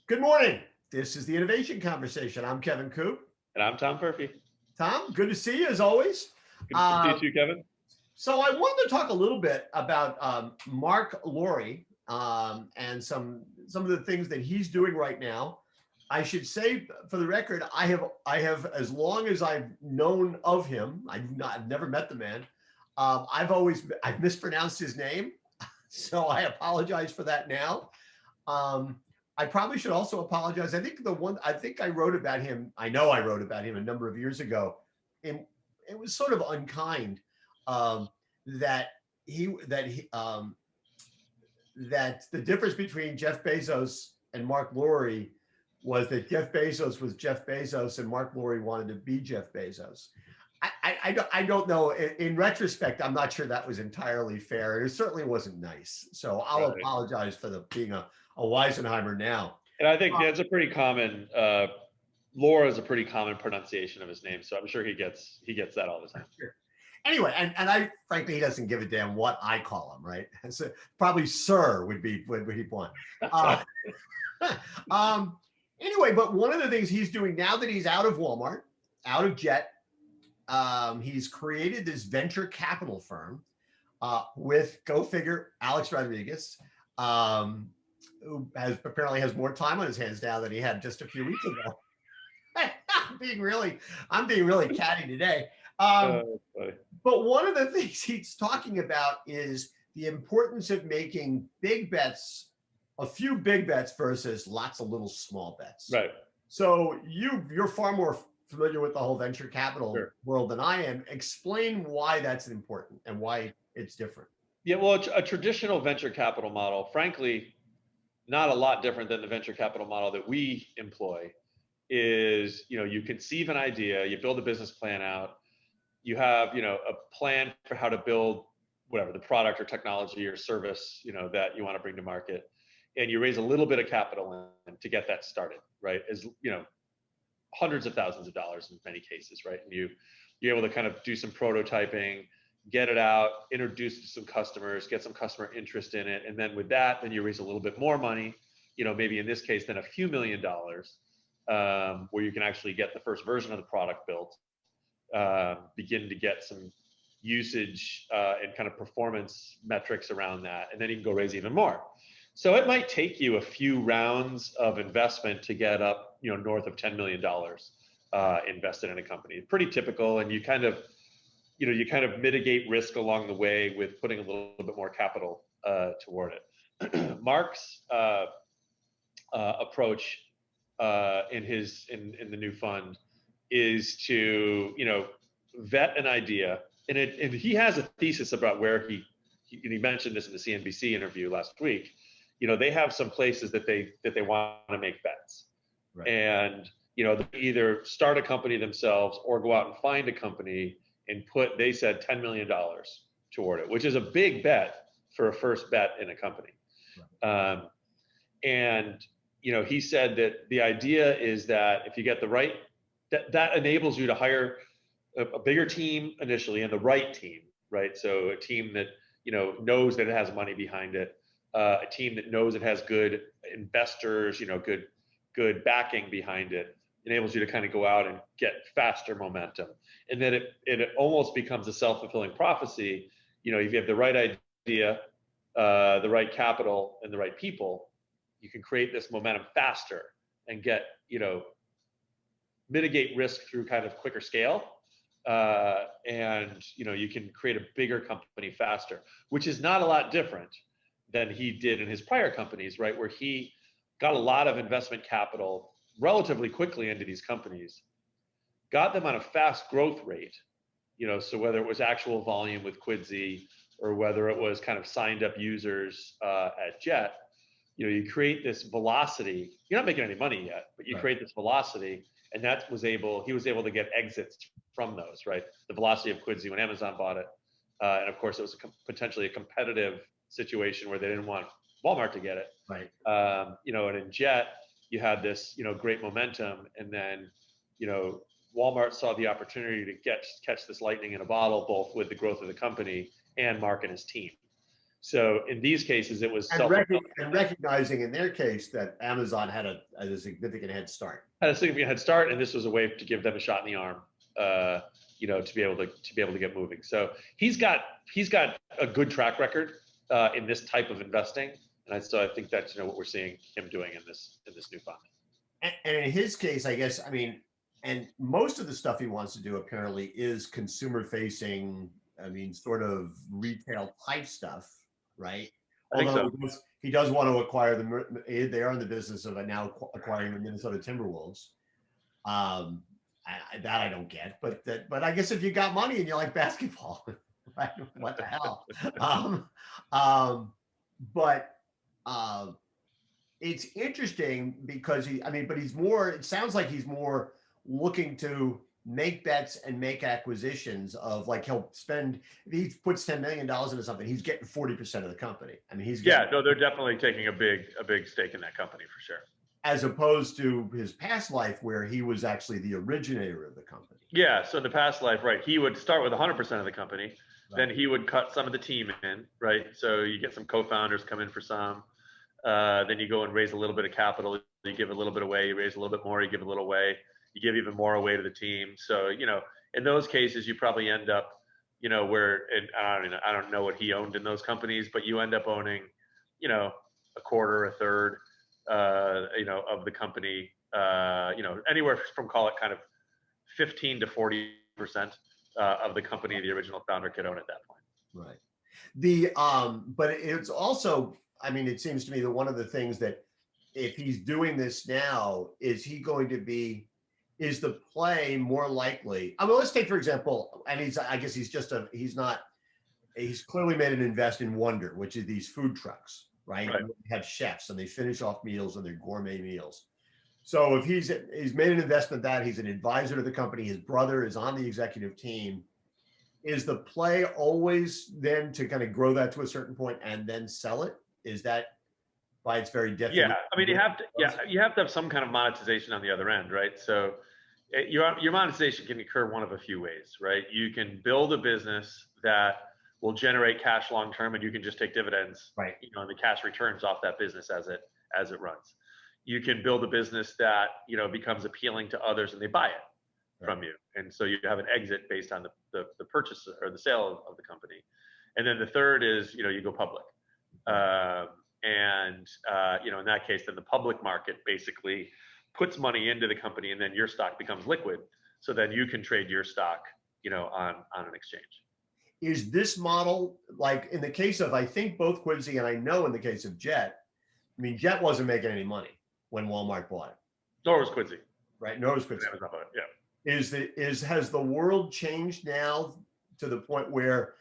Good morning. This is the Innovation Conversation. I'm Kevin Coop. And I'm Tom Murphy. Tom, good to see you as always. Good to see Uh, you too, Kevin. so I wanted to talk a little bit about Mark Lowry and some of the things that he's doing right now. I should say, for the record, I have as long as I've known of him. I've never met the man. I've mispronounced his name, so I apologize for that now. Um, I probably should also apologize. I think I wrote about him. I know I wrote about him a number of years ago, and it was sort of unkind um, that that the difference between Jeff Bezos and Mark Lowry was that Jeff Bezos was Jeff Bezos and Mark Lowry wanted to be Jeff Bezos. I don't know. In retrospect, I'm not sure that was entirely fair. It certainly wasn't nice. So I'll Right. apologize for being a Weisenheimer now. And I think that's a pretty common Laura is a pretty common pronunciation of his name, so I'm sure he gets that all the time. Sure. Anyway, and I frankly he doesn't give a damn what I call him, right? So probably sir would be what he'd want. Uh, anyway, but one of the things he's doing now that he's out of Walmart, out of Jet, he's created this venture capital firm with, go figure, Alex Rodriguez, um, who apparently has more time on his hands now than he had just a few weeks ago. I'm being really catty today. Um, but one of the things he's talking about is the importance of making big bets, a few big bets versus lots of little small bets. Right. So you're far more familiar with the whole venture capital Sure. world than I am. Explain why that's important and why it's different. Yeah, well, a traditional venture capital model, frankly, not a lot different than the venture capital model that we employ, is, you conceive an idea, you build a business plan out, you have, a plan for how to build whatever the product or technology or service, that you want to bring to market, and you raise a little bit of capital in to get that started, right? As hundreds of thousands of dollars in many cases, right? And you're able to kind of do some prototyping, get it out, introduce it to some customers, get some customer interest in it, and then with that, then you raise a little bit more money, maybe in this case, then a few $1,000,000, where you can actually get the first version of the product built, begin to get some usage and kind of performance metrics around that, and then you can go raise even more. So it might take you a few rounds of investment to get up, north of $10 million invested in a company. Pretty typical, and you kind of mitigate risk along the way with putting a little bit more capital toward it. Mark's approach in the new fund is to vet an idea, and he has a thesis about where he mentioned this in the CNBC interview last week. They have some places that they want to make bets, right. And they either start a company themselves or go out and find a company and put, they said, $10 million toward it, which is a big bet for a first bet in a company. Right. And he said that the idea is that if you get the right, that enables you to hire a bigger team initially, and the right team, right? So a team that knows that it has money behind it, a team that knows it has good investors, good backing behind it, enables you to kind of go out and get faster momentum. And then it almost becomes a self-fulfilling prophecy. If you have the right idea, the right capital, and the right people, you can create this momentum faster and get, mitigate risk through kind of quicker scale. And you can create a bigger company faster, which is not a lot different than he did in his prior companies, right? Where he got a lot of investment capital relatively quickly into these companies, got them on a fast growth rate, so whether it was actual volume with Quidsi or whether it was kind of signed up users at Jet, you create this velocity. You're not making any money yet, but you create this velocity, and he was able to get exits from those, right? The velocity of Quidsi when Amazon bought it, and of course it was potentially a competitive situation where they didn't want Walmart to get it, right? And in Jet, you had this, great momentum, and then, Walmart saw the opportunity to catch this lightning in a bottle, both with the growth of the company and Mark and his team. So in these cases, it was And recognizing in their case that Amazon had a significant head start. had a significant head start, and this was a way to give them a shot in the arm, to be able to get moving. So he's got a good track record in this type of investing, and so I think that's what we're seeing him doing in this new fund. And in his case, I guess, I mean, and most of the stuff he wants to do apparently is consumer facing. I mean, sort of retail type stuff, right? I think so. He does want to acquire they are in the business of now acquiring the Minnesota Timberwolves. That I don't get, but I guess if you got money and you like basketball, right? What the hell? But it's interesting because it sounds like he's more looking to make bets and make acquisitions of, like, if he puts $10 million into something, he's getting 40% of the company. I mean, they're definitely taking a big stake in that company for sure. As opposed to his past life where he was actually the originator of the company. Yeah. So in the past life, right, he would start with 100% of the company. Right. Then he would cut some of the team in, right? So you get some co-founders come in for some. Then you go and raise a little bit of capital. You give a little bit away. You raise a little bit more. You give a little away. You give even more away to the team. So, in those cases, you probably end up, where, and I don't know what he owned in those companies, but you end up owning, a quarter, a third, of the company, anywhere from, call it, kind of 15 to 40% of the company the original founder could own at that point. Right. But it's also, I mean, it seems to me that one of the things that, if he's doing this now, is the play more likely? I mean, let's take, for example, and he's clearly made an invest in Wonder, which is these food trucks, right? They have chefs and they finish off meals and they're gourmet meals. So if he's made an investment that he's an advisor to the company, his brother is on the executive team, is the play always then to kind of grow that to a certain point and then sell it? Is that, by its very definition? Yeah, I mean, you have to have some kind of monetization on the other end, right? So your monetization can occur one of a few ways, right? You can build a business that will generate cash long term, and you can just take dividends, right? And the cash returns off that business as it runs. You can build a business that becomes appealing to others, and they buy it from you, and so you have an exit based on the purchase or the sale of the company. And then the third is you go public. In that case, then the public market basically puts money into the company, and then your stock becomes liquid. So then you can trade your stock, on an exchange. Is this model, like in the case of, I think both Quidsi and I know in the case of Jet, I mean, Jet wasn't making any money when Walmart bought it. Nor was Quidsi. Right. Nor was Quidsi. Yeah. Has the world changed now to the point where,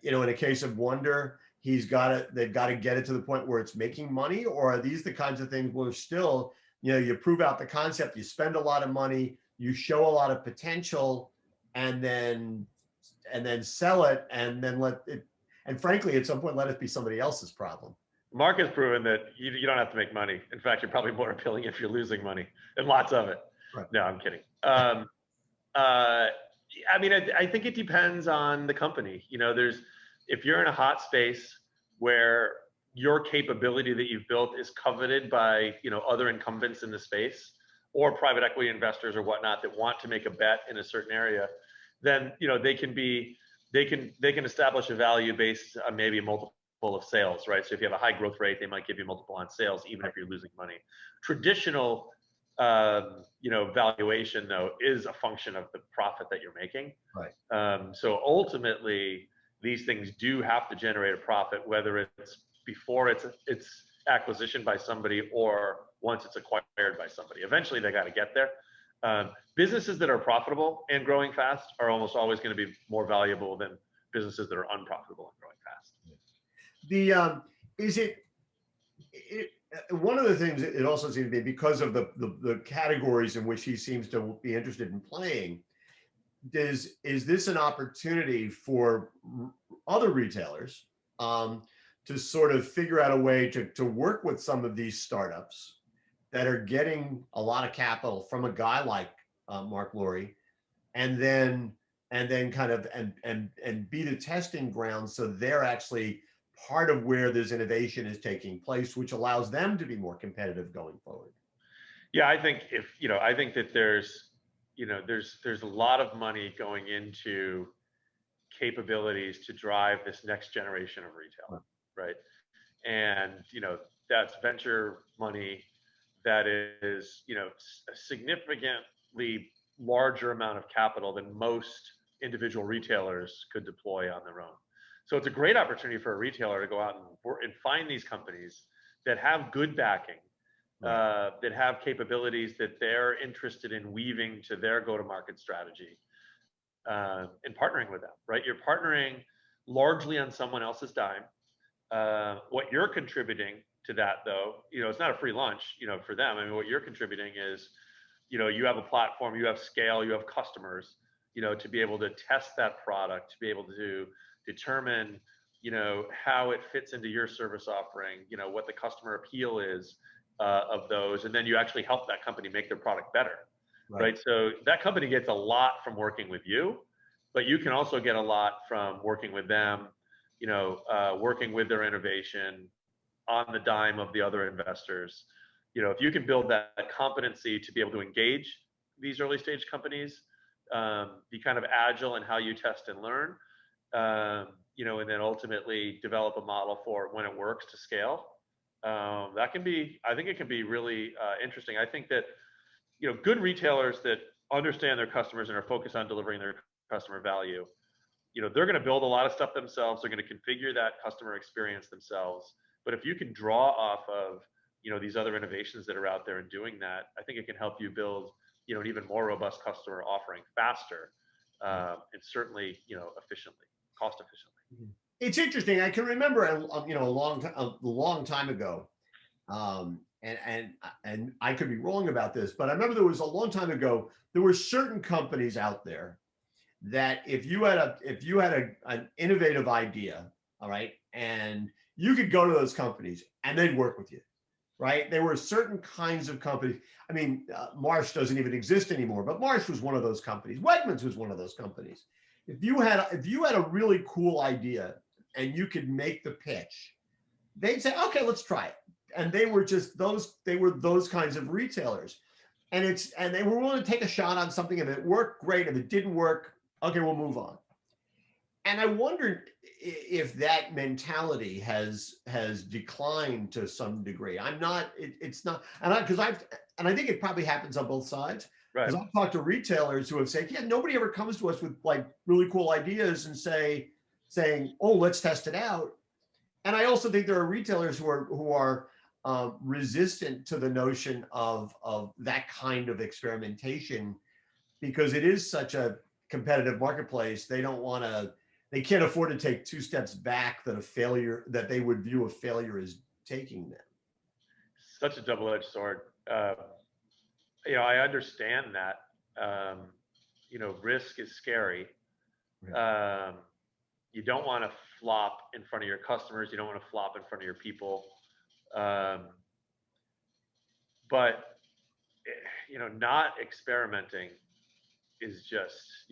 in a case of Wonder, they've got to get it to the point where it's making money? Or are these the kinds of things where still, you prove out the concept, you spend a lot of money, you show a lot of potential, and then sell it, and then let it, and frankly, at some point, let it be somebody else's problem? Mark has proven that you don't have to make money. In fact, you're probably more appealing if you're losing money, and lots of it. Right. No, I'm kidding. I mean, I think it depends on the company. If you're in a hot space where your capability that you've built is coveted by, other incumbents in the space, or private equity investors or whatnot that want to make a bet in a certain area, then, they can establish a value based on maybe a multiple of sales, right? So if you have a high growth rate, they might give you multiple on sales, even if you're losing money. Traditional, valuation though is a function of the profit that you're making. Right. So ultimately, these things do have to generate a profit, whether it's before it's acquisition by somebody or once it's acquired by somebody. Eventually, they got to get there. Businesses that are profitable and growing fast are almost always going to be more valuable than businesses that are unprofitable and growing fast. One of the things it also seems to be, because of the categories in which he seems to be interested in playing, is this an opportunity for other retailers to sort of figure out a way to work with some of these startups that are getting a lot of capital from a guy like Marc Lore, and then kind of and be the testing ground, so they're actually part of where this innovation is taking place, which allows them to be more competitive going forward. Yeah, I think I think that there's a lot of money going into capabilities to drive this next generation of retail, right? And that's venture money that is a significantly larger amount of capital than most individual retailers could deploy on their own. So it's a great opportunity for a retailer to go out and find these companies that have good backing, that have capabilities that they're interested in weaving to their go-to-market strategy, and partnering with them, right? You're partnering largely on someone else's dime. What you're contributing to that, though, it's not a free lunch, for them. I mean, what you're contributing is, you have a platform, you have scale, you have customers, to be able to test that product, to be able to determine, how it fits into your service offering, what the customer appeal is of those, and then you actually help that company make their product better, right? So that company gets a lot from working with you, but you can also get a lot from working with them, working with their innovation on the dime of the other investors. If you can build that competency to be able to engage these early stage companies, be kind of agile in how you test and learn, and then ultimately develop a model for when it works to scale. I think it can be really interesting. I think that, good retailers that understand their customers and are focused on delivering their customer value, they're going to build a lot of stuff themselves. They're going to configure that customer experience themselves. But if you can draw off of, these other innovations that are out there and doing that, I think it can help you build, an even more robust customer offering faster, and certainly, efficiently, cost efficiently. It's interesting. I can remember, a long time ago, and I could be wrong about this, but I remember there was a long time ago, there were certain companies out there that if you had an innovative idea, all right, and you could go to those companies and they'd work with you, right? There were certain kinds of companies. I mean, Marsh doesn't even exist anymore, but Marsh was one of those companies. Wegmans was one of those companies. If you had a really cool idea and you could make the pitch, they'd say, okay, let's try it. And they were those kinds of retailers. And they were willing to take a shot on something. If it worked, great. If it didn't work, okay, we'll move on. And I wondered if that mentality has declined to some degree. It's not, and I think it probably happens on both sides. Right. Because I've talked to retailers who have said, yeah, nobody ever comes to us with like really cool ideas and saying, oh, let's test it out. And I also think there are retailers who are resistant to the notion of that kind of experimentation, because it is such a competitive marketplace. They can't afford to take two steps back that they would view a failure as taking them. Such a double-edged sword. I understand that. Risk is scary. Right. You don't want to flop in front of your customers. You don't want to flop in front of your people. But not experimenting is just,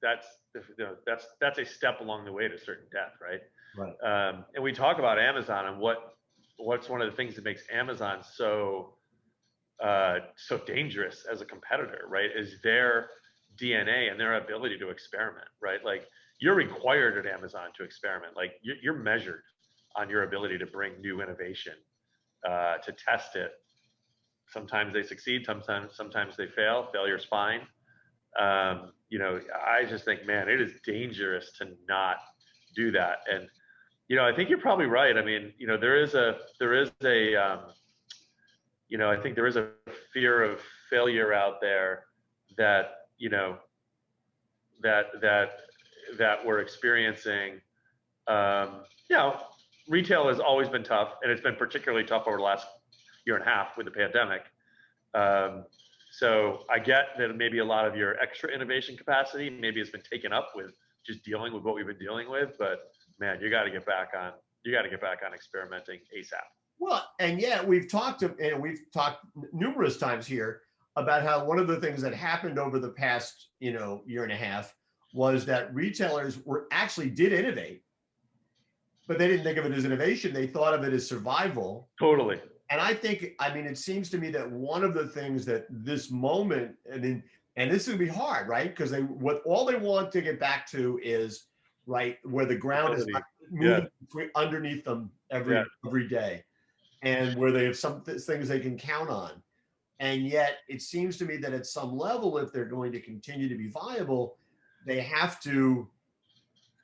that's a step along the way to certain death, right? Right. And we talk about Amazon and what's one of the things that makes Amazon so dangerous as a competitor, right? Is their DNA and their ability to experiment, right? Like, you're required at Amazon to experiment. Like, you're measured on your ability to bring new innovation, to test it. Sometimes they succeed, sometimes they fail. Failure's fine. I just think, man, it is dangerous to not do that. And, I think you're probably right. I mean, there is a I think there is a fear of failure out there that, that we're experiencing. Retail has always been tough, and it's been particularly tough over the last year and a half with the pandemic. So I get that maybe a lot of your extra innovation capacity maybe has been taken up with just dealing with what we've been dealing with. But man, you got to get back on experimenting ASAP. Well, and yeah, we've talked numerous times here about how one of the things that happened over the past, year and a half was that retailers did innovate, but they didn't think of it as innovation. They thought of it as survival. Totally. And I think, I mean, it seems to me that one of the things that this moment, and this would be hard, right? Because what all they want to get back to is right where the ground is Stability. not Yeah. moving underneath them Yeah. every day, and where they have some things they can count on. And yet, it seems to me that at some level, if they're going to continue to be viable, they have to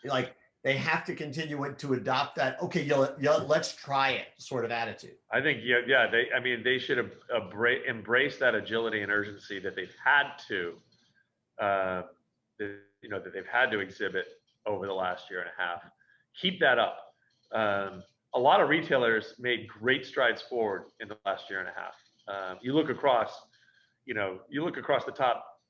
like they have to continue to adopt that. Okay, let's try it sort of attitude. I think, yeah. I mean, they should have embrace that agility and urgency that they've had to, that they've had to exhibit over the last year and a half. Keep that up. A lot of retailers made great strides forward in the last year and a half. You look across the top,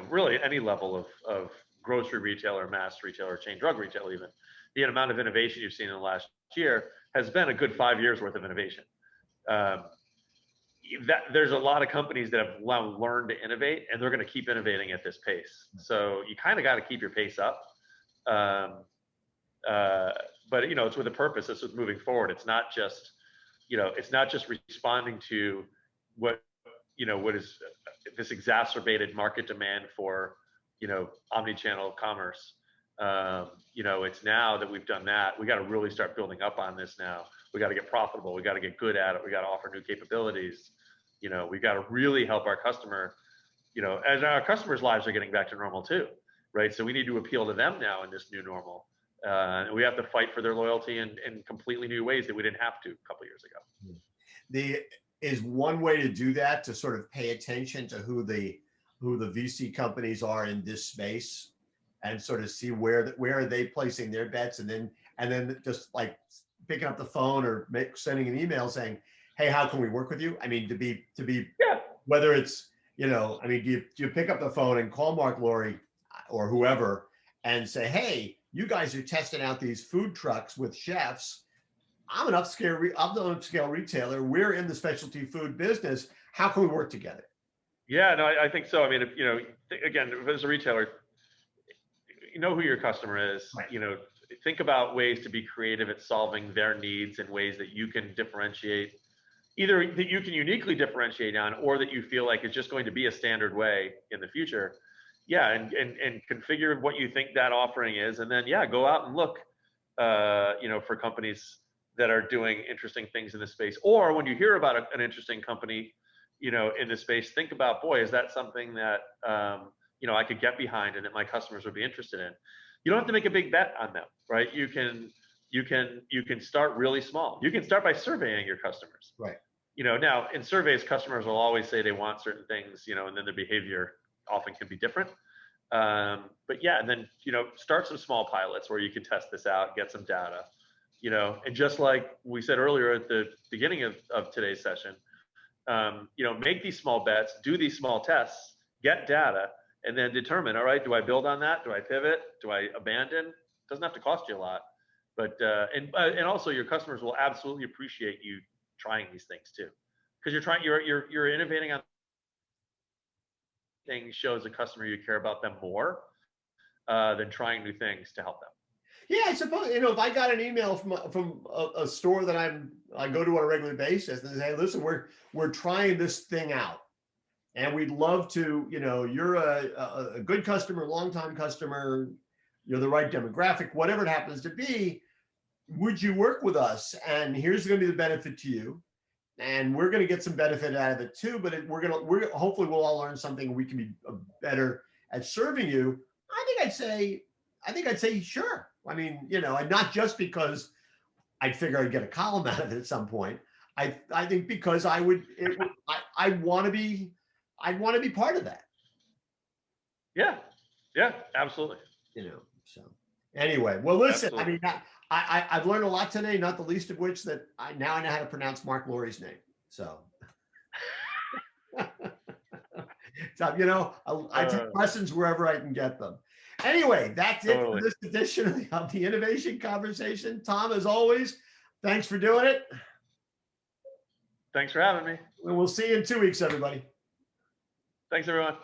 really any level of grocery retailer, mass retailer, chain drug retail, even the amount of innovation you've seen in the last year has been a good 5 years worth of innovation. There's a lot of companies that have learned to innovate, and they're going to keep innovating at this pace. So you kind of got to keep your pace up. But it's with a purpose. It's with moving forward. It's not just responding to what is this exacerbated market demand for, omni-channel commerce. It's now that we've done that, we got to really start building up on this now. We got to get profitable. We got to get good at it. We got to offer new capabilities. We got to really help our customer, as our customers' lives are getting back to normal too, right? So we need to appeal to them now in this new normal. We have to fight for their loyalty in completely new ways that we didn't have to a couple of years ago. Is one way to do that to sort of pay attention to who the VC companies are in this space, and sort of see where are they placing their bets, and then just like picking up the phone or sending an email saying, hey, how can we work with you? I mean, to be Yeah. Whether it's, do you pick up the phone and call Mark Laurie or whoever and say, hey, you guys are testing out these food trucks with chefs. I'm an upscale retailer. We're in the specialty food business. How can we work together? Yeah, no, I think so. I mean, again, as a retailer, you know who your customer is. Right. Think about ways to be creative at solving their needs in ways that you can differentiate, either that you can uniquely differentiate on, or that you feel like it's just going to be a standard way in the future. Yeah, and configure what you think that offering is, and then go out and look, for companies that are doing interesting things in this space. Or when you hear about an interesting company, in this space, think about, boy, is that something that I could get behind and that my customers would be interested in. You don't have to make a big bet on them, right? You can start really small. You can start by surveying your customers. Right. Now in surveys, customers will always say they want certain things, and then their behavior often can be different. But yeah, and then, start some small pilots where you can test this out, get some data, and just like we said earlier at the beginning of today's session, make these small bets, do these small tests, get data, and then determine, all right, do I build on that? Do I pivot? Do I abandon? It doesn't have to cost you a lot, but, and also your customers will absolutely appreciate you trying these things too. Because you're innovating on things, shows a customer you care about them more than trying new things to help them. Yeah, I suppose, if I got an email from a store that I go to on a regular basis and say, listen, we're trying this thing out, and we'd love to, you're a good customer, longtime customer, you're the right demographic, whatever it happens to be, would you work with us? And here's going to be the benefit to you, and we're going to get some benefit out of it too. But we're hopefully we'll all learn something. We can be better at serving you. I think I'd say sure. I mean, and not just because I'd figure I'd get a column out of it at some point. I think because I want to be part of that. Yeah, absolutely. So anyway, well, listen, Absolutely. I mean, I've learned a lot today, not the least of which that I know how to pronounce Mark Laurie's name. So, I take lessons wherever I can get them. Anyway, that's it for this edition of the Innovation Conversation. Tom, as always, thanks for doing it. Thanks for having me. And we'll see you in 2 weeks, everybody. Thanks, everyone.